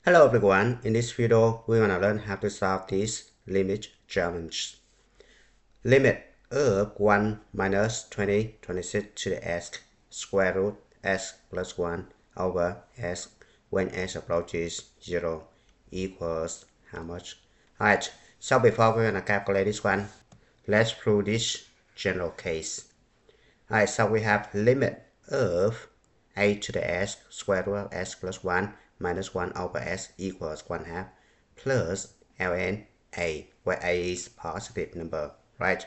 Hello everyone, in this video we're gonna learn how to solve this limit challenge. Limit of 1 minus 26 to the s square root s plus 1 over s when s approaches 0 equals how much? Alright, so before we're gonna calculate this one, let's prove this general case. Alright, so we have limit of a to the s square root of s plus 1 minus 1 over s equals 1/2 plus ln a, where a is positive number, right?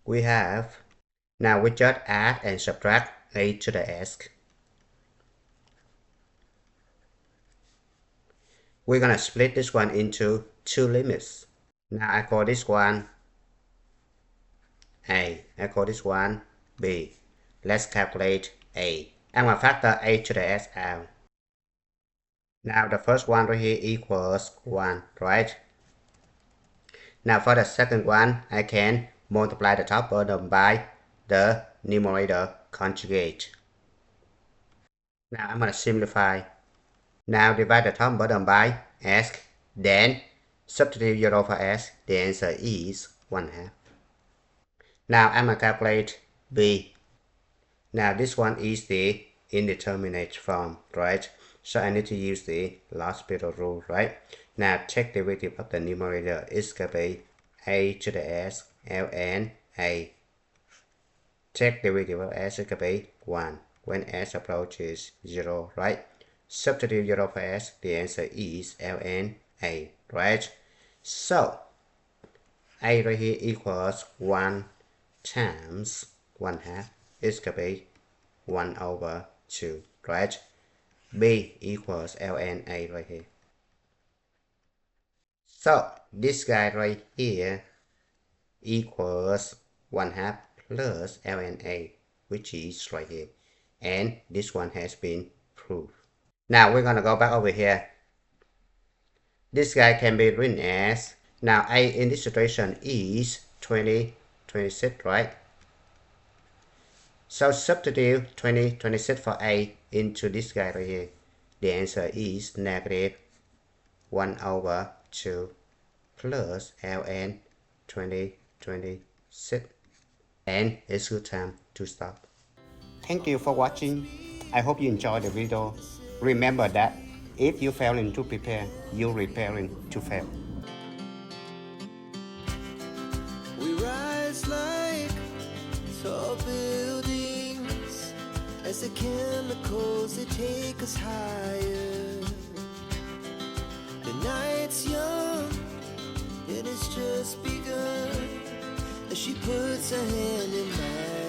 We have, now we just add and subtract a to the s. We're gonna split this one into two limits. Now I call this one a, I call this one b. Let's calculate a. I'm gonna factor a to the s out. Now the first one right here equals 1, right? Now for the second one, I can multiply the top bottom by the numerator conjugate. Now I'm going to simplify. Now divide the top bottom by s, then substitute 0 for s, the answer is 1/2. Now I'm going to calculate b. Now this one is the indeterminate form, right? So I need to use the L'Hospital rule, right? Now take the derivative of the numerator is going to be a to the s ln a. Take the derivative of s is going to be 1 when s approaches 0, right? Substitute 0 for s, the answer is ln a, right? So a right here equals 1 times 1/2 is going to be 1 over 2, right? b equals ln a right here. So this guy right here equals 1/2 plus ln a, which is right here. And this one has been proved. Now we're gonna go back over here. This guy can be written as, now a in this situation is 26, right? So substitute 26 for a into this guy right here. The answer is negative 1 over 2 plus ln 26. And it's good time to stop. Thank you for watching. I hope you enjoyed the video. Remember that if you failing to prepare, you're preparing to fail. We rise like tall buildings as the chemicals, they take us higher. The night's young and it's just begun as she puts her hand in mine.